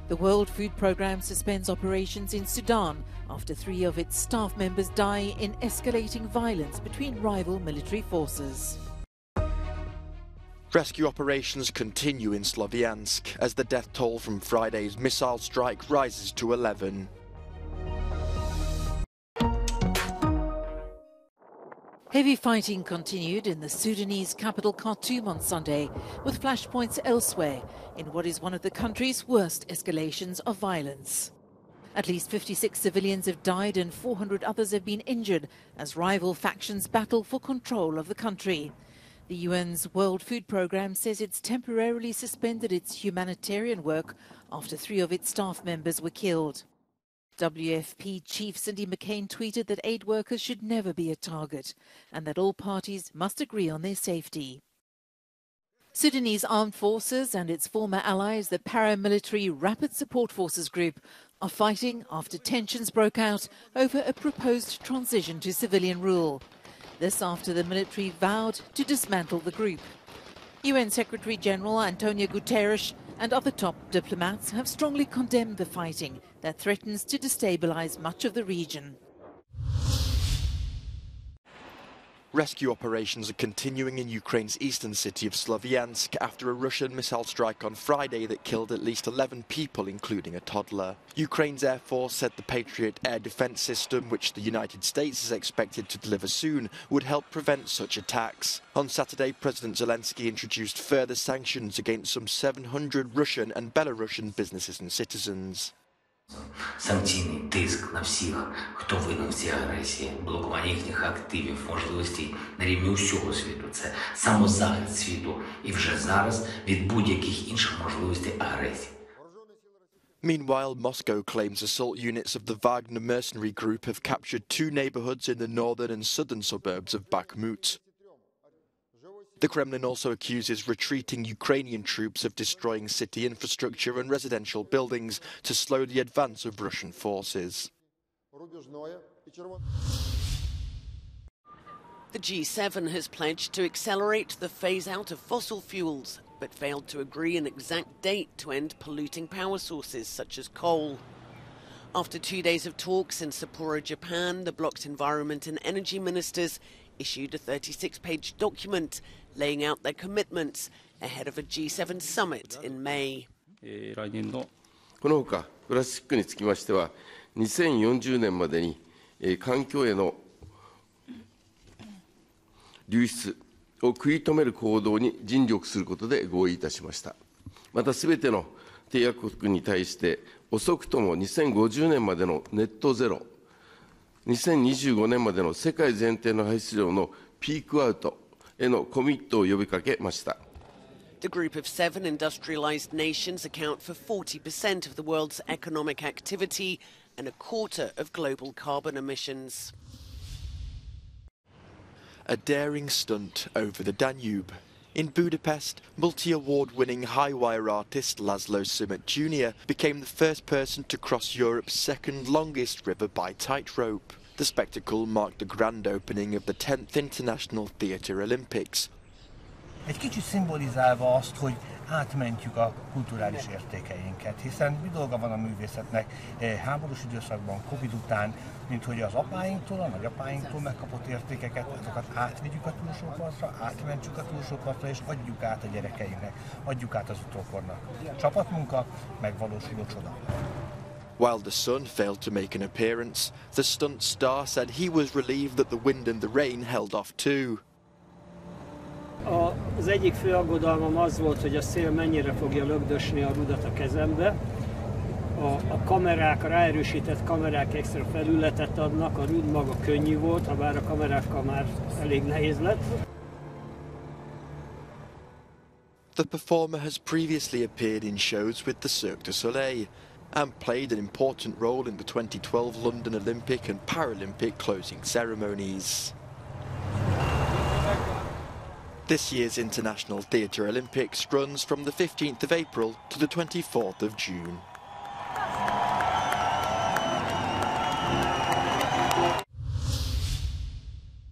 The World Food Programme suspends operations in Sudan after 3 of its staff members die in escalating violence between rival military forces. Rescue operations continue in Sloviansk as the death toll from Friday's missile strike rises to 11. Heavy fighting continued in the Sudanese capital Khartoum on Sunday, with flashpoints elsewhere in what is one of the country's worst escalations of violence. At least 56 civilians have died and 400 others have been injured as rival factions battle for control of the country. The UN's World Food Programme says it's temporarily suspended its humanitarian work after 3 of its staff members were killed. WFP Chief Cindy McCain tweeted that aid workers should never be a target and that all parties must agree on their safety. Sudanese armed forces and its former allies, the paramilitary Rapid Support Forces Group, are fighting after tensions broke out over a proposed transition to civilian rule. This after the military vowed to dismantle the group. UN Secretary-General Antonio Guterres and other top diplomats have strongly condemned the fighting that threatens to destabilize much of the region. Rescue operations are continuing in Ukraine's eastern city of Sloviansk after a Russian missile strike on Friday that killed at least 11 people, including a toddler. Ukraine's Air Force said the Patriot air defense system, which the United States is expected to deliver soon, would help prevent such attacks. On Saturday, President Zelensky introduced further sanctions against some 700 Russian and Belarusian businesses and citizens. Санкційний тиск на всіх, хто винен в цій агресії, блокування їхніх активів, можливостей на рівні усього світу. Це самозахист світу і вже зараз від будь-яких інших можливостей агресії. Meanwhile, Moscow claims assault units of the Wagner mercenary group have captured 2 neighborhoods in the northern and southern suburbs of Bakhmut. The Kremlin also accuses retreating Ukrainian troops of destroying city infrastructure and residential buildings to slow the advance of Russian forces. The G7 has pledged to accelerate the phase-out of fossil fuels, but failed to agree an exact date to end polluting power sources such as coal. After 2 days of talks in Sapporo, Japan, the bloc's environment and energy ministers issued a 36-page document laying out their commitments ahead of a G7 summit in May. このほか、プラスチックにつきましては、2040年までに環境への流出を食い止める行動に尽力することで合意いたしました。また、すべての締約国に対して、遅くとも2050年までのネットゼロ、2025年までの世界全体の排出量のピークアウトへのコミットを呼びかけました。The group of 7 industrialized nations account for 40% of the world's economic activity and a quarter of global carbon emissions. A daring stunt over the Danube. In Budapest, multi-award-winning high-wire artist Laszlo Simet Jr. became the first person to cross Europe's second longest river by tightrope. The spectacle marked the grand opening of the 10th International Theatre Olympics. Egy kicsit szimbolizálva azt, hogy átmentjük a kulturális értékeinket, hiszen mi dolga van a művészetnek háborús időszakban, Covid után, mint hogy az apáinktól, a nagyapáinktól megkapott értékeket, azokat átvigyük a túlsó partra, átmentsük a túlsó partra, és adjuk át a gyerekeinknek, adjuk át az utókornak. Csapatmunka, megvalósuló csoda. While the sun failed to make an appearance, the stunt star said he was relieved that the wind and the rain held off too. Az egyik fő aggodalmam az volt, hogy a szél mennyire fogja lögdösni a rudat a kezembe. A kamerák, a ráerősített kamerák extra felületet adnak, a rud maga könnyű volt, ha bár a kamerákkal már elég nehéz lett. The performer has previously appeared in shows with the Cirque du Soleil and played an important role in the 2012 London Olympic and Paralympic closing ceremonies. This year's International Theatre Olympics runs from the 15th of April to the 24th of June.